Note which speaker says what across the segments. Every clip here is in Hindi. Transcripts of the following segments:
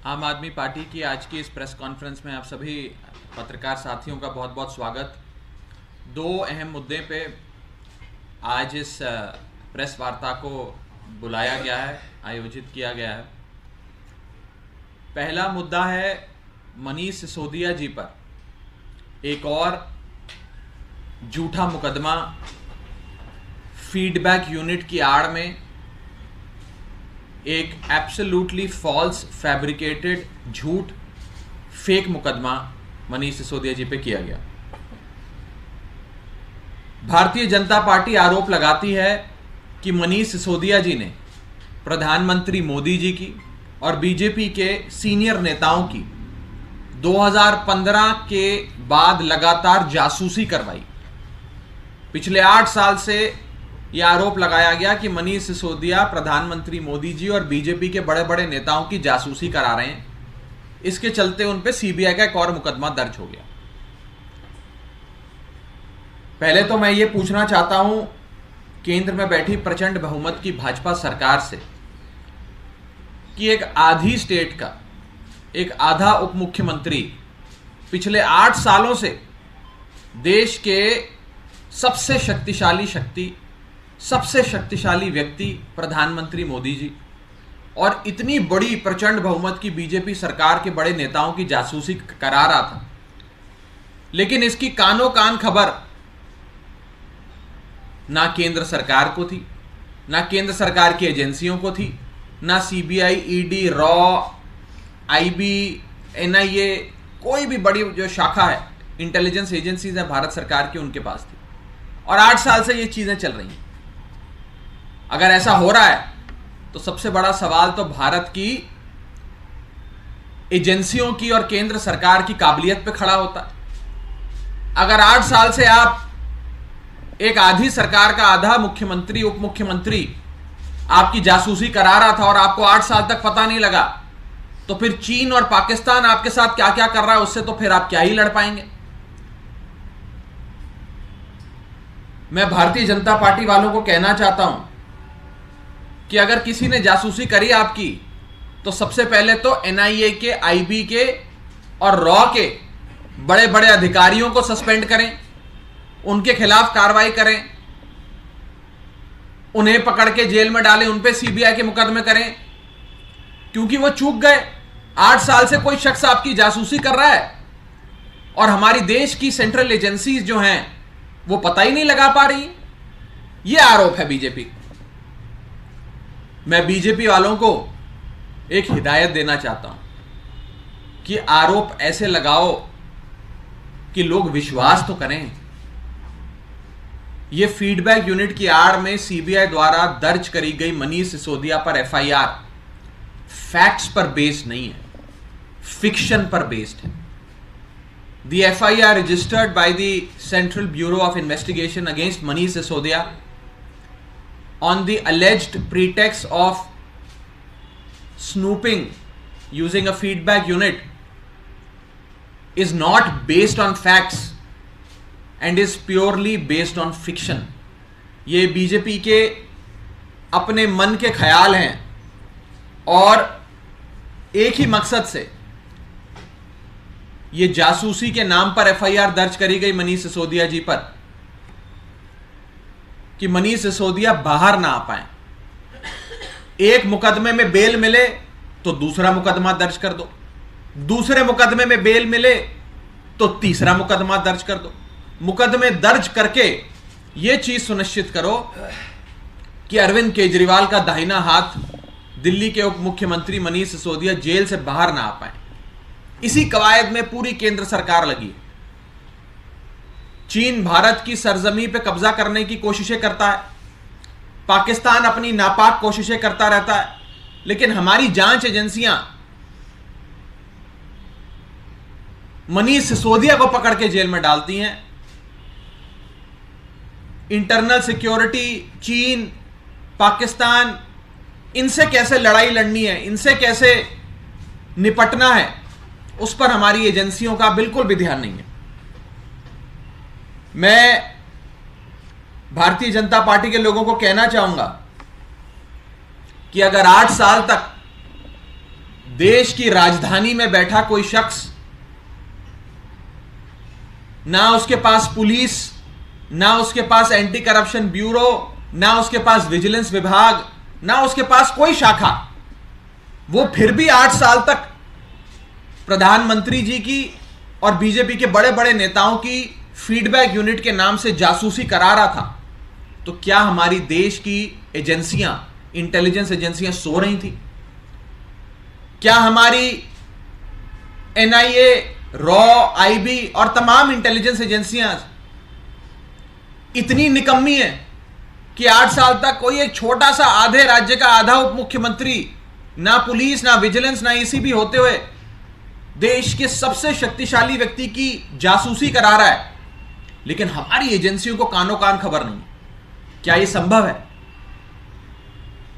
Speaker 1: आम आदमी पार्टी की आज की इस प्रेस कॉन्फ्रेंस में आप सभी पत्रकार साथियों का बहुत बहुत स्वागत। दो अहम मुद्दे पे आज इस प्रेस वार्ता को बुलाया गया है, आयोजित किया गया है। पहला मुद्दा है मनीष सिसोदिया जी पर एक और झूठा मुकदमा, फीडबैक यूनिट की आड़ में एक एब्सोल्युटली फॉल्स फैब्रिकेटेड झूठ फेक मुकदमा मनीष सिसोदिया जी पे किया गया। भारतीय जनता पार्टी आरोप लगाती है कि मनीष सिसोदिया जी ने प्रधानमंत्री मोदी जी की और बीजेपी के सीनियर नेताओं की 2015 के बाद लगातार जासूसी करवाई। पिछले 8 साल से यह आरोप लगाया गया कि मनीष सिसोदिया प्रधानमंत्री मोदी जी और बीजेपी के बड़े बड़े नेताओं की जासूसी करा रहे हैं। इसके चलते उन पे सीबीआई का एक और मुकदमा दर्ज हो गया। पहले तो मैं ये पूछना चाहता हूं केंद्र में बैठी प्रचंड बहुमत की भाजपा सरकार से कि एक आधी स्टेट का एक आधा उप मुख्यमंत्री पिछले 8 सालों से देश के सबसे शक्तिशाली व्यक्ति प्रधानमंत्री मोदी जी और इतनी बड़ी प्रचंड बहुमत की बीजेपी सरकार के बड़े नेताओं की जासूसी करा रहा था, लेकिन इसकी कानो कान खबर ना केंद्र सरकार को थी, ना केंद्र सरकार की एजेंसियों को थी, ना CBI, ED, raw, IB, NIA, कोई भी बड़ी जो शाखा है, इंटेलिजेंस एजेंसीज है भारत सरकार की, उनके पास थी। और 8 साल से ये चीजें चल रही हैं। अगर ऐसा हो रहा है तो सबसे बड़ा सवाल तो भारत की एजेंसियों की और केंद्र सरकार की काबिलियत पे खड़ा होता है। अगर 8 साल से आप एक आधी सरकार का आधा मुख्यमंत्री, उप मुख्यमंत्री आपकी जासूसी करा रहा था और आपको 8 साल तक पता नहीं लगा, तो फिर चीन और पाकिस्तान आपके साथ क्या क्या कर रहा है, उससे तो फिर आप क्या ही लड़ पाएंगे। मैं भारतीय जनता पार्टी वालों को कहना चाहता हूं कि अगर किसी ने जासूसी करी आपकी, तो सबसे पहले तो एनआईए के, आईबी के और रॉ के बड़े बड़े अधिकारियों को सस्पेंड करें, उनके खिलाफ कार्रवाई करें, उन्हें पकड़ के जेल में डालें, उन पे सीबीआई के मुकदमे करें, क्योंकि वो चूक गए। 8 साल से कोई शख्स आपकी जासूसी कर रहा है और हमारी देश की सेंट्रल एजेंसीज जो हैं वो पता ही नहीं लगा पा रही। ये आरोप है बीजेपी। मैं बीजेपी वालों को एक हिदायत देना चाहता हूं कि आरोप ऐसे लगाओ कि लोग विश्वास तो करें। यह फीडबैक यूनिट की आड़ में सीबीआई द्वारा दर्ज करी गई मनीष सिसोदिया पर एफआईआर फैक्ट्स पर बेस्ड नहीं है, फिक्शन पर बेस्ड है। The FIR registered by the Central Bureau of Investigation against Manish Sisodia on the alleged pretext of snooping using a feedback unit is not based on facts and is purely based on fiction. ये बीजेपी के अपने मन के ख्याल हैं और एक ही मकसद से ये जासूसी के नाम पर एफआईआर दर्ज करी गई मनीष सिसोदिया जी पर कि मनीष सिसोदिया बाहर ना आ पाए। एक मुकदमे में बेल मिले तो दूसरा मुकदमा दर्ज कर दो, दूसरे मुकदमे में बेल मिले तो तीसरा मुकदमा दर्ज कर दो। मुकदमे दर्ज करके यह चीज सुनिश्चित करो कि अरविंद केजरीवाल का दाहिना हाथ दिल्ली के उप मुख्यमंत्री मनीष सिसोदिया जेल से बाहर ना आ पाए। इसी कवायद में पूरी केंद्र सरकार लगी है। चीन भारत की सरजमी पे कब्जा करने की कोशिशें करता है, पाकिस्तान अपनी नापाक कोशिशें करता रहता है, लेकिन हमारी जांच एजेंसियां मनीष सिसोदिया को पकड़ के जेल में डालती हैं। इंटरनल सिक्योरिटी, चीन, पाकिस्तान, इनसे कैसे लड़ाई लड़नी है, इनसे कैसे निपटना है, उस पर हमारी एजेंसियों का बिल्कुल भी ध्यान नहीं है। मैं भारतीय जनता पार्टी के लोगों को कहना चाहूंगा कि अगर 8 साल तक देश की राजधानी में बैठा कोई शख्स, ना उसके पास पुलिस, ना उसके पास एंटी करप्शन ब्यूरो, ना उसके पास विजिलेंस विभाग, ना उसके पास कोई शाखा, वो फिर भी 8 साल तक प्रधानमंत्री जी की और बीजेपी के बड़े बड़े नेताओं की फीडबैक यूनिट के नाम से जासूसी करा रहा था। तो क्या हमारी देश की एजेंसियां, इंटेलिजेंस एजेंसियां सो रही थी? क्या हमारी एनआईए, रॉ, आईबी और तमाम इंटेलिजेंस एजेंसियां इतनी निकम्मी है कि 8 साल तक कोई एक छोटा सा आधे राज्य का आधा उप मुख्यमंत्री, ना पुलिस, ना विजिलेंस, ना ईसीबी होते हुए देश के सबसे शक्तिशाली व्यक्ति की जासूसी करा रहा है, लेकिन हमारी एजेंसियों को कानो कान खबर नहीं? क्या यह संभव है?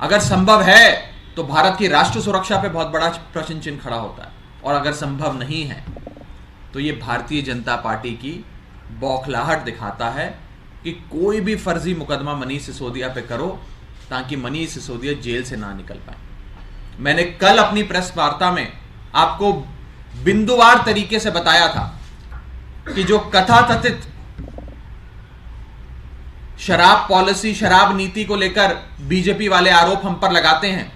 Speaker 1: अगर संभव है तो भारत की राष्ट्र सुरक्षा पे बहुत बड़ा प्रश्न चिन्ह खड़ा होता है, और अगर संभव नहीं है तो यह भारतीय जनता पार्टी की बौखलाहट दिखाता है कि कोई भी फर्जी मुकदमा मनीष सिसोदिया पे करो ताकि मनीष सिसोदिया जेल से ना निकल पाए। मैंने कल अपनी प्रेस वार्ता में आपको बिंदुवार तरीके से बताया था कि जो कथाकथित शराब पॉलिसी, शराब नीति को लेकर बीजेपी वाले आरोप हम पर लगाते हैं,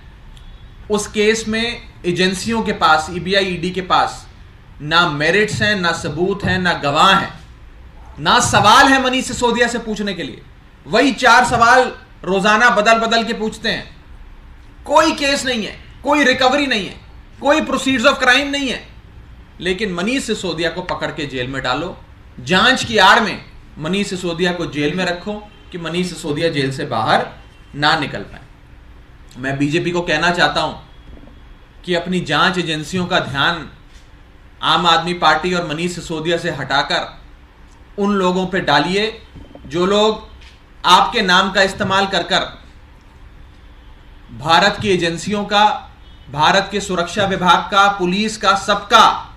Speaker 1: उस केस में एजेंसियों के पास, ईबीआई, ईडी के पास ना मेरिट्स हैं, ना सबूत हैं, ना गवाह हैं, ना सवाल है मनीष सिसोदिया से पूछने के लिए। वही 4 सवाल रोजाना बदल बदल के पूछते हैं। कोई केस नहीं है, कोई रिकवरी नहीं है, कोई प्रोसीड्स ऑफ क्राइम नहीं है, लेकिन मनीष सिसोदिया को पकड़ के जेल में डालो। जांच की आड़ में मनीष सिसोदिया को जेल में रखो कि मनीष सिसोदिया जेल से बाहर ना निकल पाए। मैं बीजेपी को कहना चाहता हूं कि अपनी जांच एजेंसियों का ध्यान आम आदमी पार्टी और मनीष सिसोदिया से हटाकर उन लोगों पे डालिए जो लोग आपके नाम का इस्तेमाल कर कर भारत की एजेंसियों का, भारत के सुरक्षा विभाग का, पुलिस का, सबका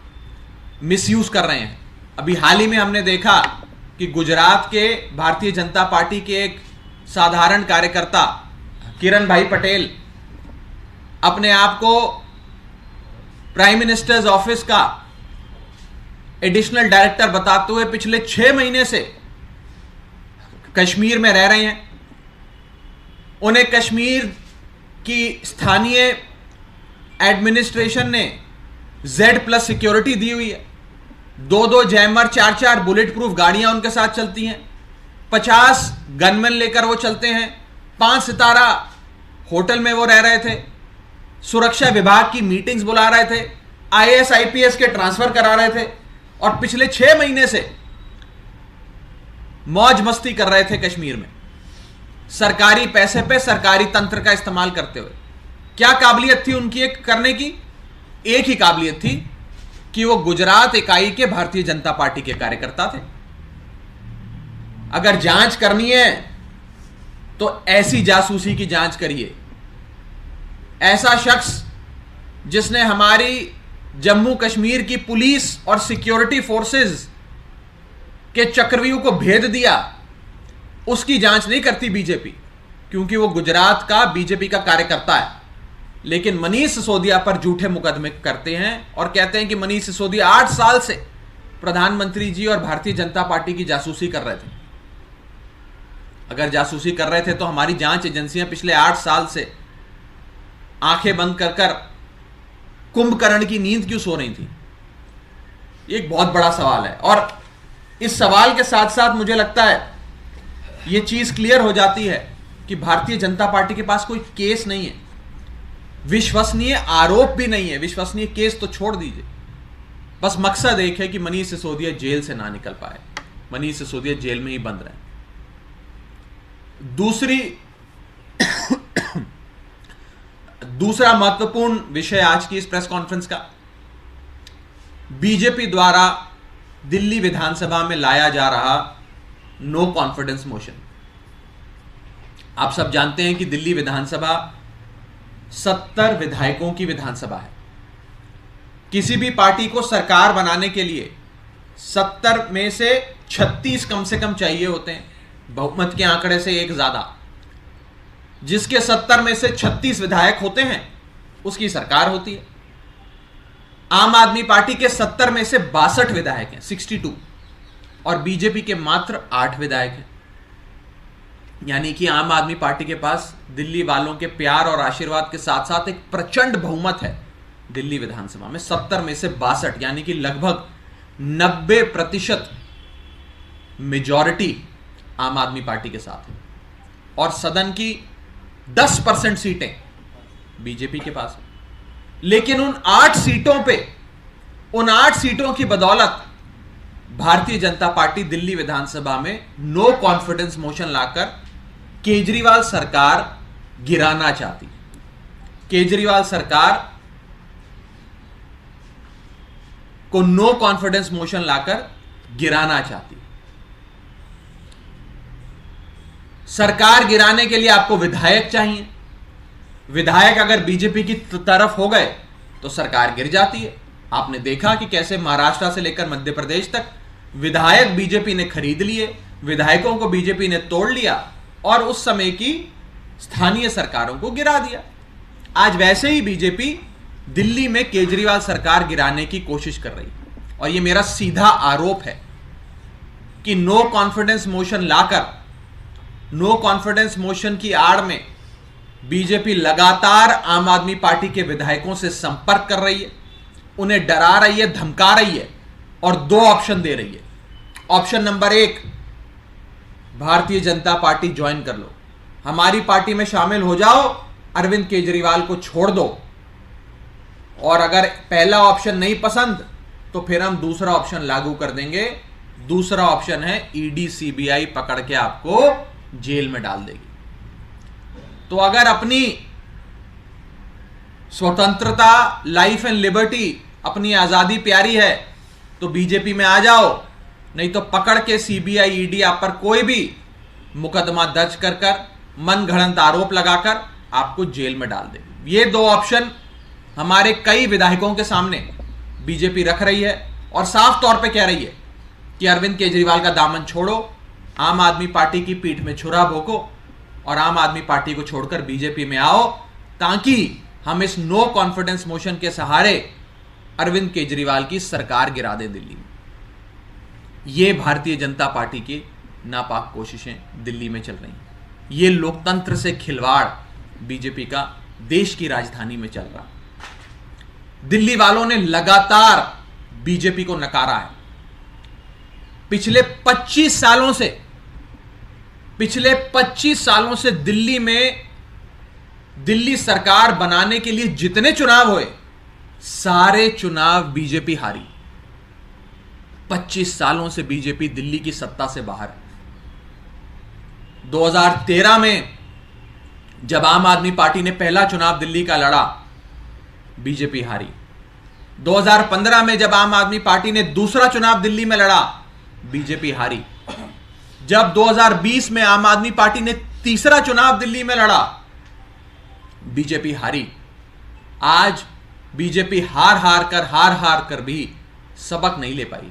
Speaker 1: मिसयूज कर रहे हैं। अभी हाल ही में हमने देखा कि गुजरात के भारतीय जनता पार्टी के एक साधारण कार्यकर्ता किरण भाई पटेल अपने आप को प्राइम मिनिस्टर्स ऑफिस का एडिशनल डायरेक्टर बताते हुए पिछले 6 महीने से कश्मीर में रह रहे हैं। उन्हें कश्मीर की स्थानीय एडमिनिस्ट्रेशन ने Z+ सिक्योरिटी दी हुई है। 2-2 जैमर, 4-4 बुलेट प्रूफ गाड़ियां उनके साथ चलती हैं। 50 गनमैन लेकर वो चलते हैं। 5 सितारा होटल में वो रह रहे थे। सुरक्षा विभाग की मीटिंग्स बुला रहे थे। IAS IPS के ट्रांसफर करा रहे थे और पिछले 6 महीने से मौज मस्ती कर रहे थे कश्मीर में, सरकारी पैसे पे सरकारी तंत्र का इस्तेमाल करते हुए। क्या काबिलियत थी उनकी एक करने की? एक ही काबिलियत थी कि वो गुजरात इकाई के भारतीय जनता पार्टी के कार्यकर्ता थे। अगर जांच करनी है तो ऐसी जासूसी की जांच करिए। ऐसा शख्स जिसने हमारी जम्मू कश्मीर की पुलिस और सिक्योरिटी फोर्सेस के चक्रव्यूह को भेद दिया, उसकी जांच नहीं करती बीजेपी, क्योंकि वो गुजरात का बीजेपी का कार्यकर्ता है। लेकिन मनीष सिसोदिया पर झूठे मुकदमे करते हैं और कहते हैं कि मनीष सिसोदिया 8 साल से प्रधानमंत्री जी और भारतीय जनता पार्टी की जासूसी कर रहे थे। अगर जासूसी कर रहे थे तो हमारी जांच एजेंसियां पिछले 8 साल से आंखें बंद कर कर कुंभकर्ण की नींद क्यों सो रही थी? ये एक बहुत बड़ा सवाल है। और इस सवाल के साथ साथ मुझे लगता है यह चीज क्लियर हो जाती है कि भारतीय जनता पार्टी के पास कोई केस नहीं है, विश्वसनीय आरोप भी नहीं है, विश्वसनीय केस तो छोड़ दीजिए। बस मकसद एक है कि मनीष सिसोदिया जेल से ना निकल पाए, मनीष सिसोदिया जेल में ही बंद रहे। दूसरा महत्वपूर्ण विषय आज की इस प्रेस कॉन्फ्रेंस का, बीजेपी द्वारा दिल्ली विधानसभा में लाया जा रहा नो कॉन्फिडेंस मोशन। आप सब जानते हैं कि दिल्ली विधानसभा 70 विधायकों की विधानसभा है। किसी भी पार्टी को सरकार बनाने के लिए 70 में से 36 कम से कम चाहिए होते हैं, बहुमत के आंकड़े से एक ज्यादा। जिसके 70 में से 36 विधायक होते हैं उसकी सरकार होती है। आम आदमी पार्टी के 70 में से 62 विधायक हैं, 62, और बीजेपी के मात्र 8 विधायक हैं। यानी कि आम आदमी पार्टी के पास दिल्ली वालों के प्यार और आशीर्वाद के साथ साथ एक प्रचंड बहुमत है दिल्ली विधानसभा में। 70 में से 62, यानी कि लगभग 90% मेजॉरिटी आम आदमी पार्टी के साथ है, और सदन की 10% सीटें बीजेपी के पास है। लेकिन उन 8 सीटों की बदौलत भारतीय जनता पार्टी दिल्ली विधानसभा में नो कॉन्फिडेंस मोशन लाकर केजरीवाल सरकार गिराना चाहती है। केजरीवाल सरकार को नो कॉन्फिडेंस मोशन लाकर गिराना चाहती है। सरकार गिराने के लिए आपको विधायक चाहिए। विधायक अगर बीजेपी की तरफ हो गए तो सरकार गिर जाती है। आपने देखा कि कैसे महाराष्ट्र से लेकर मध्य प्रदेश तक विधायक बीजेपी ने खरीद लिए, विधायकों को बीजेपी ने तोड़ लिया और उस समय की स्थानीय सरकारों को गिरा दिया। आज वैसे ही बीजेपी दिल्ली में केजरीवाल सरकार गिराने की कोशिश कर रही है। और यह मेरा सीधा आरोप है कि नो कॉन्फिडेंस मोशन लाकर, नो कॉन्फिडेंस मोशन की आड़ में बीजेपी लगातार आम आदमी पार्टी के विधायकों से संपर्क कर रही है, उन्हें डरा रही है, धमका रही है और 2 ऑप्शन दे रही है। Option number 1, Bharatiya Janata party join कर लो, हमारी पार्टी में शामिल हो जाओ, अरविंद केजरीवाल को छोड़ दो। और अगर पहला ऑप्शन नहीं पसंद तो फिर हम दूसरा ऑप्शन लागू कर देंगे। दूसरा ऑप्शन है ईडी सीबीआई पकड़ के आपको जेल में डाल देगी। तो अगर अपनी स्वतंत्रता, लाइफ एंड लिबर्टी, अपनी आजादी प्यारी है तो बीजेपी में आ जाओ, नहीं तो पकड़ के सीबीआई ईडी आप पर कोई भी मुकदमा दर्ज कर कर, मन गढ़ंत आरोप लगाकर आपको जेल में डाल देगी। ये 2 ऑप्शन हमारे कई विधायकों के सामने बीजेपी रख रही है और साफ तौर पे कह रही है कि अरविंद केजरीवाल का दामन छोड़ो, आम आदमी पार्टी की पीठ में छुरा भोंको और आम आदमी पार्टी को छोड़कर बीजेपी में आओ, ताकि हम इस नो कॉन्फिडेंस मोशन के सहारे अरविंद केजरीवाल की सरकार गिरा दें दिल्ली में। ये भारतीय जनता पार्टी की नापाक कोशिशें दिल्ली में चल रही हैं। ये लोकतंत्र से खिलवाड़ बीजेपी का देश की राजधानी में चल रहा है। दिल्ली वालों ने लगातार बीजेपी को नकारा है। पिछले 25 सालों से दिल्ली में दिल्ली सरकार बनाने के लिए जितने चुनाव हुए, सारे चुनाव बीजेपी हारी। 25 सालों से बीजेपी दिल्ली की सत्ता से बाहर है। 2013 में जब आम आदमी पार्टी ने पहला चुनाव दिल्ली का लड़ा, बीजेपी हारी। 2015 में जब आम आदमी पार्टी ने दूसरा चुनाव दिल्ली में लड़ा, बीजेपी हारी। जब 2020 में आम आदमी पार्टी ने तीसरा चुनाव दिल्ली में लड़ा, बीजेपी हारी। आज बीजेपी हार हार कर भी सबक नहीं ले पाई।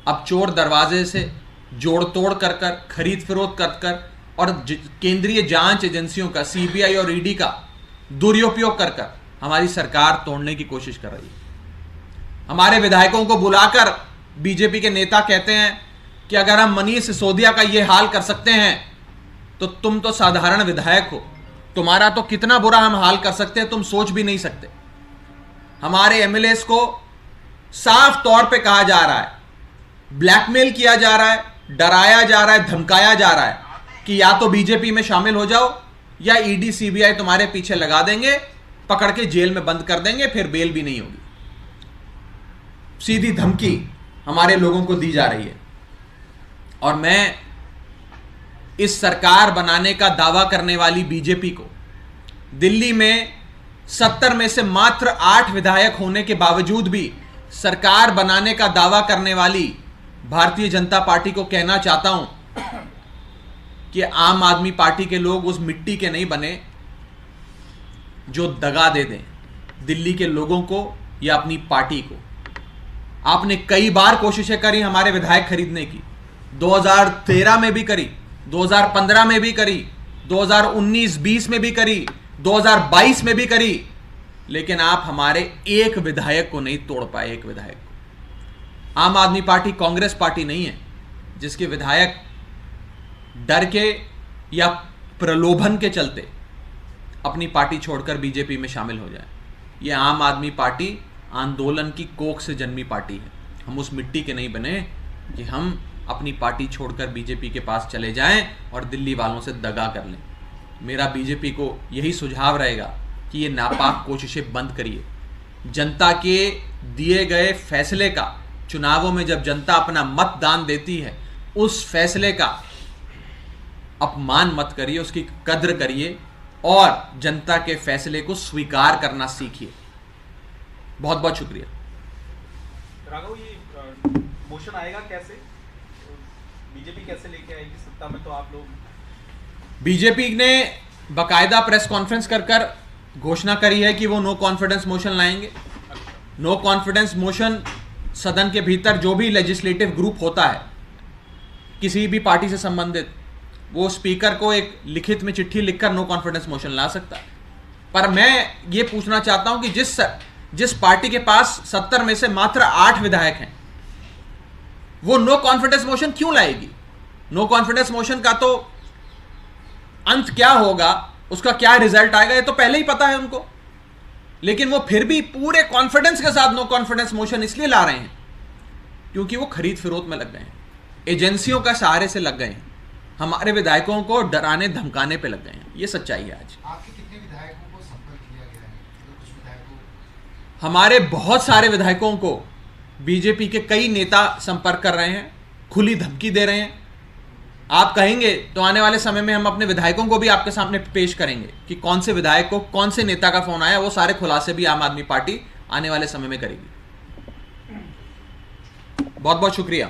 Speaker 1: अब चोर दरवाजे से जोड़ तोड़ कर खरीद फरोख्त कर और केंद्रीय जांच एजेंसियों का, सीबीआई और ईडी का दुरुपयोग कर हमारी सरकार तोड़ने की कोशिश कर रही है। हमारे विधायकों को बुलाकर बीजेपी के नेता कहते हैं कि अगर हम मनीष सिसोदिया का यह हाल कर सकते हैं तो तुम तो साधारण विधायक हो, तुम्हारा तो कितना बुरा हम हाल कर सकते हैं तुम सोच भी नहीं सकते। हमारे एमएलएस को साफ तौर पे कहा जा रहा है, ब्लैकमेल किया जा रहा है, डराया जा रहा है, धमकाया जा रहा है कि या तो बीजेपी में शामिल हो जाओ या ईडी सीबीआई तुम्हारे पीछे लगा देंगे, पकड़ के जेल में बंद कर देंगे, फिर बेल भी नहीं होगी। सीधी धमकी हमारे लोगों को दी जा रही है। और मैं इस सरकार बनाने का दावा करने वाली बीजेपी को, दिल्ली में 70 में से मात्र 8 विधायक होने के बावजूद भी सरकार बनाने का दावा करने वाली भारतीय जनता पार्टी को कहना चाहता हूं कि आम आदमी पार्टी के लोग उस मिट्टी के नहीं बने जो दगा दे दें दिल्ली के लोगों को या अपनी पार्टी को। आपने कई बार कोशिशें करी हमारे विधायक खरीदने की, 2013 में भी करी, 2015 में भी करी, 2019-20 में भी करी, 2022 में भी करी, लेकिन आप हमारे एक विधायक को नहीं तोड़ पाए, एक विधायक को। आम आदमी पार्टी कांग्रेस पार्टी नहीं है जिसके विधायक डर के या प्रलोभन के चलते अपनी पार्टी छोड़कर बीजेपी में शामिल हो जाए। यह आम आदमी पार्टी आंदोलन की कोख से जन्मी पार्टी है। हम उस मिट्टी के नहीं बने कि हम अपनी पार्टी छोड़कर बीजेपी के पास चले जाएं और दिल्ली वालों से दगा कर लें। मेरा बीजेपी को यही सुझाव रहेगा कि ये नापाक कोशिशें बंद करिए। जनता के दिए गए फैसले का, चुनावों में जब जनता अपना मतदान देती है, उस फैसले का अपमान मत करिए, उसकी कद्र करिए और जनता के फैसले को स्वीकार करना सीखिए। बहुत बहुत शुक्रिया।
Speaker 2: राघव, ये मोशन आएगा कैसे? बीजेपी कैसे लेके आएगी सत्ता में? तो आप लोग,
Speaker 1: बीजेपी ने बाकायदा प्रेस कॉन्फ्रेंस कर घोषणा करी है कि वो नो कॉन्फिडेंस मोशन लाएंगे। नो कॉन्फिडेंस मोशन सदन के भीतर जो भी लेजिस्लेटिव ग्रुप होता है किसी भी पार्टी से संबंधित, वो स्पीकर को एक लिखित में चिट्ठी लिखकर नो कॉन्फिडेंस मोशन ला सकता है। पर मैं ये पूछना चाहता हूं कि जिस पार्टी के पास 70 में से मात्र 8 विधायक हैं, वो नो कॉन्फिडेंस मोशन क्यों लाएगी? नो कॉन्फिडेंस मोशन का तो अंत क्या होगा, उसका क्या रिजल्ट आएगा, ये तो पहले ही पता है उनको। लेकिन वो फिर भी पूरे कॉन्फिडेंस के साथ नो कॉन्फिडेंस मोशन इसलिए ला रहे हैं क्योंकि वो खरीद फिरोत में लग गए हैं, एजेंसियों का सहारे से लग गए हैं, हमारे विधायकों को डराने धमकाने पे लग गए हैं। ये सच्चाई है। आज
Speaker 3: आपके कितने विधायकों को संपर्क किया गया है? तो कुछ विधायकों,
Speaker 1: हमारे बहुत सारे विधायकों को बीजेपी के कई नेता संपर्क कर रहे हैं, खुली धमकी दे रहे हैं। आप कहेंगे तो आने वाले समय में हम अपने विधायकों को भी आपके सामने पेश करेंगे कि कौन से विधायक को कौन से नेता का फोन आया। वो सारे खुलासे भी आम आदमी पार्टी आने वाले समय में करेगी। बहुत बहुत शुक्रिया।